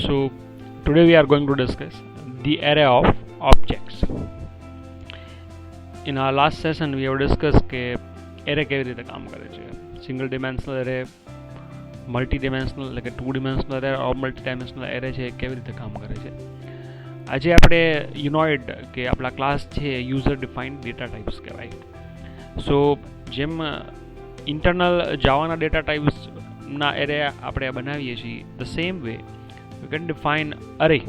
So today we are going to discuss the array of objects. In our last session we have discussed કે array કેવી રીતે કામ કરે છે, single dimensional array, multi dimensional એટલે કે 2 ડિમેન્શનલ એરે ઓર multi dimensional array છે કેવી રીતે કામ કરે છે. આજે આપણે યુનોઇડ કે આપણા ક્લાસ છે યુઝર ડિફાઇન્ડ ડેટા ટાઇપ્સ કહેવાય. સો જેમ ઇન્ટરનલ જાવાના ડેટા ટાઇપ્સના એરે આપણે બનાવીએ છીએ, the same way we can define array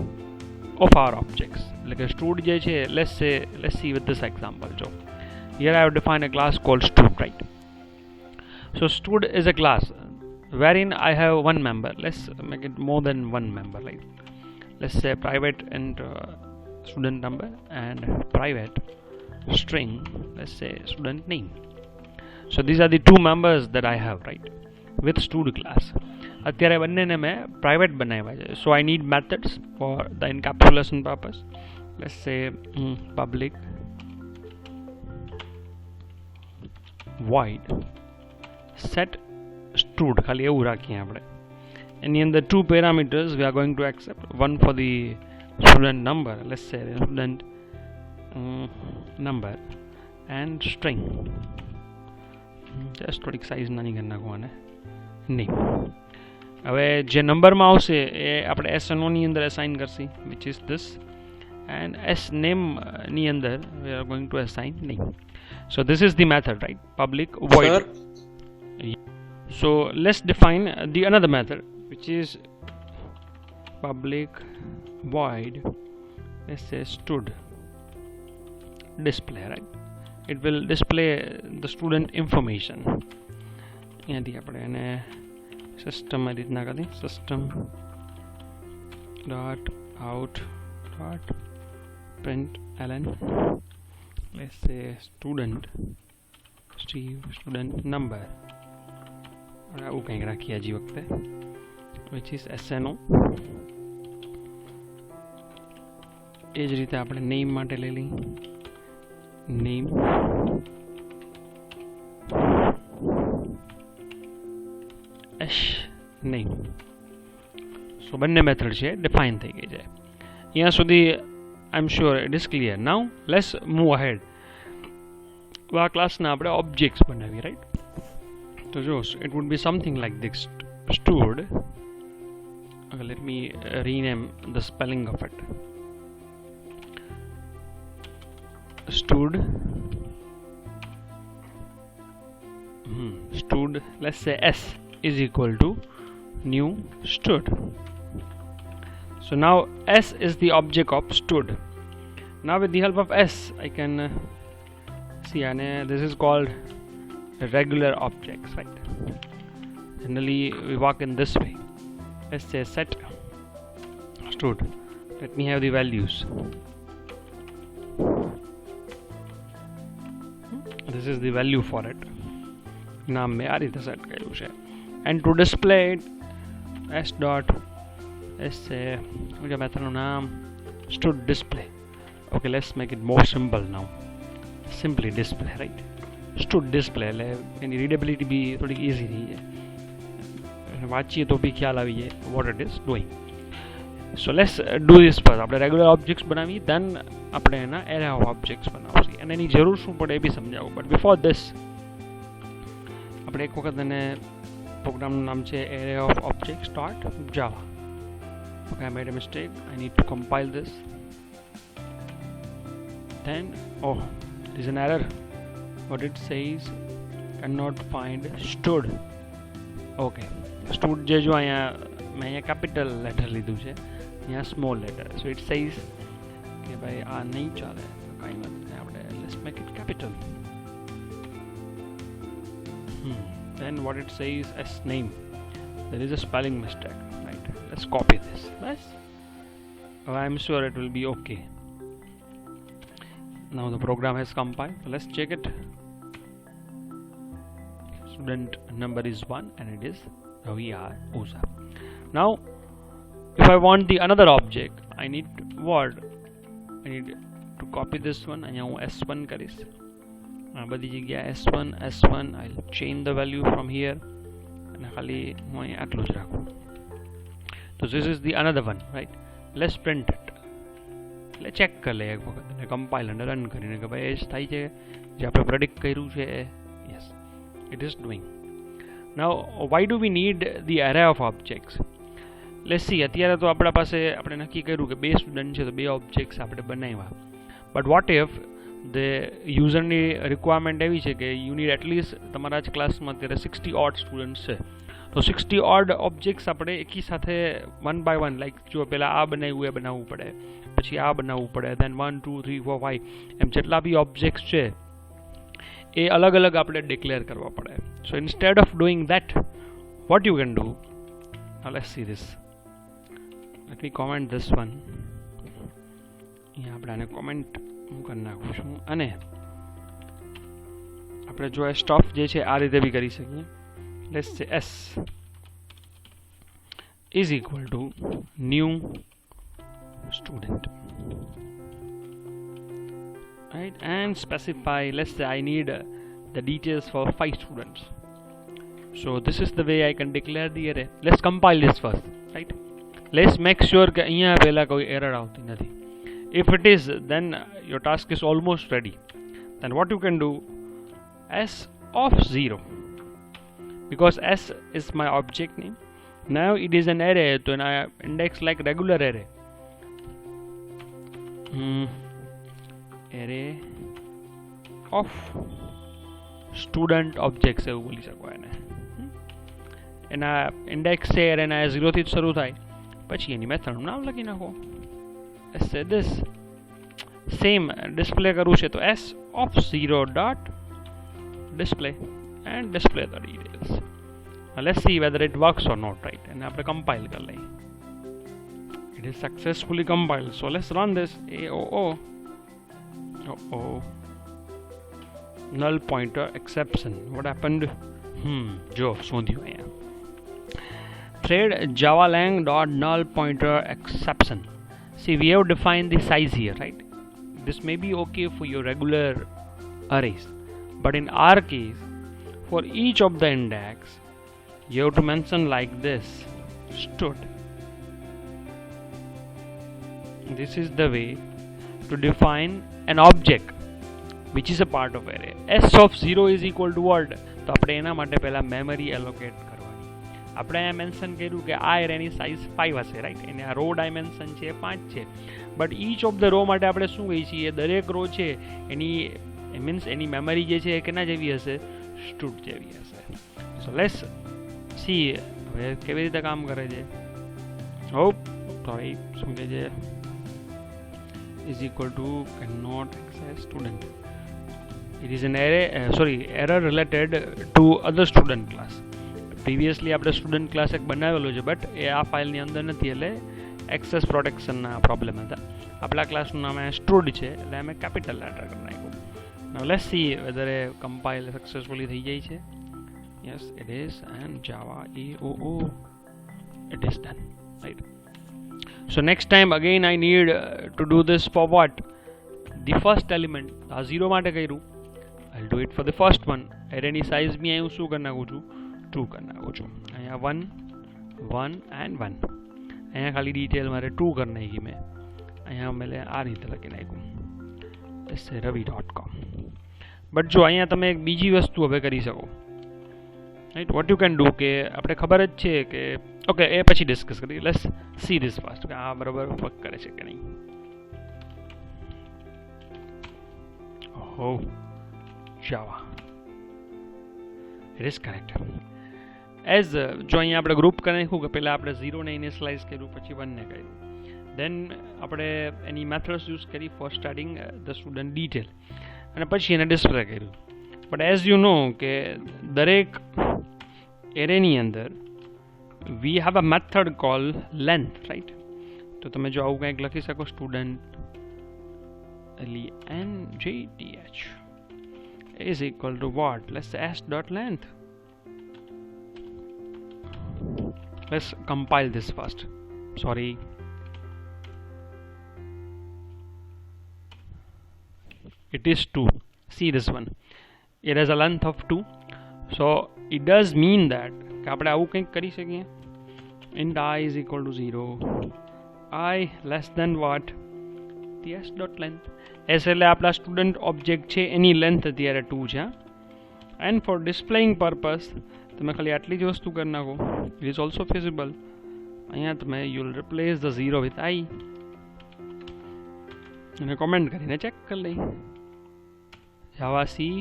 of our objects. Like a stud je che, let's see with this example. So here I have defined a class called stud, right? So stud is a class wherein I have one member. Let's make it more than one member, right? Let's say private and student number and private string, let's say student name. So these are the two members that I have, right, with stud class. અત્યારે બંનેને મેં private બનાવ્યા છે. So I need methods for the encapsulation purpose. Let's say public void set stud, ખાલી એવું રાખીએ આપણે. એની અંદર two parameters we are going to accept, one for the student number, let's say student number, and string. just થોડીક size નાની કરી નાખો અને name. હવે જે નંબરમાં આવશે એ આપણે SNO ની અંદર assign Karshi, which is this, and S name ની અંદર we are going to assign name. So this is the method, right? Public void. Sir? So let's define the another method, which is public void, let's say stud display, right? It will display the student information. અહીંયાથી આપણે એને system આ રીતના કરી system dot out dot print L N, let's say student student number આવું કંઈક રાખીએ હજી વખતે, વિચ ઇઝ SNO. એ જ રીતે આપણે નેમ માટે લઈ લઈએ નેમ name. So બંને મેથડ છે ડિફાઇન થઈ ગઈ છે. અહીંયા સુધી I am sure it is clear. Now let's move ahead. આ ક્લાસના આપણે ઓબ્જેક્ટ્સ બનાવીએ, રાઈટ? તો જો it would be something like this stud. Okay, let me rename the spelling of it. Stud stud, let's say S is equal to new stud. So now S is the object of stud. Now with the help of S I can see, and this is called regular objects, right? Generally we work in this way. Let's say set stud, let me have the values. This is the value for it. નામ મેં આ રીતે set કર્યું છે. and to display it, s dot s મેથડનું નામ stud display. okay, let's make it more simple now. simply display, right? stud display એટલે એની રીડેબિલિટી બી થોડીક easy થઈ જાય, વાંચીએ તો બી ખ્યાલ આવી જાય what it is doing. so let's do this first. આપણે રેગ્યુલર ઓબ્જેક્ટ્સ બનાવી, then આપણે એના એરે ઓફ ઓબ્જેક્ટ્સ બનાવશું અને એની જરૂર શું પડે એ બી સમજાવું. બટ બિફોર ધીસ આપણે એક વખત એને પ્રોગ્રામનું નામ છે array of objects dot java. okay, I made a mistake. I need to compile this. then there is an error. what it says, cannot find stud. okay, stud જે જો અહીંયા મેં અહીંયા capital letter લીધું છે, અહીંયા small letter. so it says કે ભાઈ આ નહીં ચાલે, કાંઈ વાત નહીં, આપણે let's make it capital. then what it says as name, there is a spelling mistake, right? let's copy this. I'm sure it will be okay. now the program has compiled, so let's check it. student number is 1 and it is RaviROza. now if I want the another object, I need to copy this one. અહીંયા હું S1 કરીશ, બધી જગ્યા S1 I'll change the value from here અને ખાલી હું અહીં આટલું જ રાખું. So this is the another one, right? Let's print it. એટલે ચેક કરી લઈએ એક વખત અને કમ્પાઇલ અને રન કરીને કે ભાઈ એ જ થાય છે જે આપણે પ્રેડિક્ટ કર્યું છે. Yes, it is doing. Now why do we need the array of objects? Let's see. અત્યારે તો આપણા પાસે આપણે નક્કી કર્યું કે 2 સ્ટુડન્ટ છે તો 2 ઓબ્જેક્ટ્સ આપણે બનાવ્યા. બટ વોટ ઇફ યુઝરની રિક્વાયરમેન્ટ એવી છે કે યુ નીડ એટલીસ્ટ તમારા જ ક્લાસમાં અત્યારે 60 ઓડ સ્ટુડન્ટ્સ છે, તો 60 ઓડ ઓબ્જેક્ટ્સ આપણે એકી સાથે 1 બાય 1, લાઈક જો પહેલાં આ બનાવ્યું એ બનાવવું પડે, પછી આ બનાવવું પડે, દેન 1 2 3 4 5 એમ જેટલા બી ઓબ્જેક્ટ્સ છે એ અલગ અલગ આપણે ડિક્લેર કરવા પડે. So instead of doing that, what you can do, let's see this. Let me comment this one. અહીંયા આપણે આને કોમેન્ટ હું કરી નાખું છું અને આપણે જો એ સ્ટફ જે છે આ રીતે બી કરી શકીએ. લેટ્સ સે s is equal to new student, right? And specify, let's say I need the details for 5 students. So this is the way I can declare the array. Let's compile this first, right? Let's make sure કે અહીંયા પહેલા કોઈ error આવતી નથી. If it is, then your task is almost ready. Then what you can do, s of 0, because s is my object name. Now it is an array, so I index like regular array. Array of student objects એવું બોલી શકો એને. એના index છે એના 0 થી જ શરૂ થાય, પછી એની મેથડનું નામ લખી નાખો. let's say this. Same display કરવું છે તો s of 0 dot display and display the details. Now let's see whether it works or not, right? And આપણે compile કરી લઈએ. It is successfully compiled. So let's run this. Null pointer exception. What happened? જો શોધ્યું અહીંયા. Thread javalang dot null pointer exception. See, we have defined the size here, right? This may be okay for your regular arrays, but in our case, for each of the index, you have to mention like this: stud. This is the way to define an object which is a part of array. S of 0 is equal to what? તો આપણે એના માટે પહેલા memory allocate કરવાની. આપણે અહીંયા mention કર્યું કે આ એરેની સાઇઝ 5 હશે, રાઈટ? એને આ રો ડાયમેન્શન છે 5 છે, but each of the row માટે આપણે શું કહીએ છીએ, દરેક રો છે એની મીન્સ એની મેમરી જે છે એ કેના જેવી હશે? સ્ટુડ જેવી હશે. સો લેટ્સ સી હવે કેવી રીતે કામ કરે છે. સોરી, શું કહે છે? is equal to cannot access student. It is an array, error related to other student class. Previously આપણે સ્ટુડન્ટ ક્લાસ એક બનાવેલો છે, બટ એ આ ફાઇલની અંદર નથી, એટલે એક્સેસ પ્રોટેક્શનના પ્રોબ્લેમ હતા. આપણા ક્લાસનું નામ સ્ટુડ છે એટલે અમે કેપિટલ લેટર કરી નાખ્યું. Now let's see whether A compile successfully થઈ જાય છે. Yes, it is, and Java it is done, right? So next time again I need to do this for what? The first element. આ 0 માટે કર્યું, I'll do it for the first one. એરેની size બી અહીં હું શું કરી નાખું છું? 2 કરી નાખું છું. અહીંયા 1 1 and 1. અહીંયા ખાલી ડિટેલ મારે 2 કરી નાખી મેં. અહીંયા મેં આ રીતે લખી નાખ્યું, ravi.com. બટ જો અહીંયા તમે એક બીજી વસ્તુ હવે કરી શકો, right? Vote you can do કે આપણે ખબર જ છે કે ઓકે એ પછી ડિસ્કસ કરીએ. લેટ્સ સી ધીસ ફર્સ્ટ કે આ બરાબર વર્ક કરે છે કે નહીં. Java, it is correct. As જો અહીંયા આપણે ગ્રુપ કરી નાખ્યું કે પહેલાં આપણે 0 ને ઇનિશિયલાઇઝ કર્યું, પછી 1 ને કર્યું, દેન આપણે એની મેથડ્સ યુઝ કરી for starting the student detail, અને પછી એને ડિસ્પ્લે કર્યું. બટ એઝ યુ નો કે દરેક એરેની અંદર we have a method call length, right? તો તમે જો આવું કંઈક લખી શકો, student LENGTH is equal to what? Let's say s dot length. Let's compile this first. Sorry. It is 2. See this one. It has a length of 2. So it does mean that કે આપણે આવું કંઈક કરી શકીએ. int I is equal to 0, I less than what, the s dot length. s એટલે આપણા student object છે એની length અત્યારે 2 છે. એન્ડ ફોર ડિસ્પ્લેઇંગ પર્પસ તમે ખાલી આટલી જ વસ્તુ કરી નાખો. It is also feasible. અહીંયા તમે you will replace the 0 with I અને કોમેન્ટ કરીને ચેક કરી લઈ. જાવા સી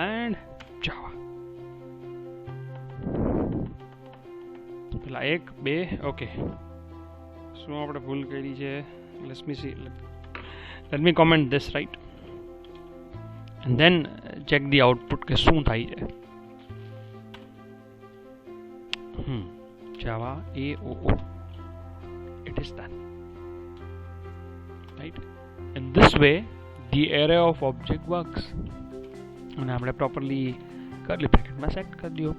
એન્ડ જાવા. પેલા 1 2 ઓકે. શું આપણે ભૂલ કરી છે? Let's me C. Let me comment this, right? And then check the output કે શું થાય છે. Java AOO. It is done. Right? In this way, the array of object works. અને આપણે properly curly bracket માં set કરી દો.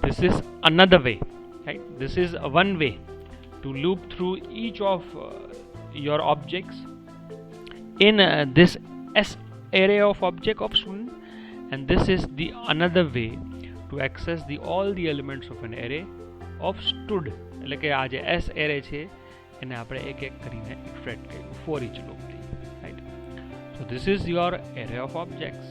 This is another way, right? This is one way to loop through each of your objects in this S array of object of student, and this is the another way to access all the elements of an array of stud. એટલે કે આ જે S array છે એને આપણે એક એક કરીને iterate કર્યું for each loop થી, right? So this is your array of objects.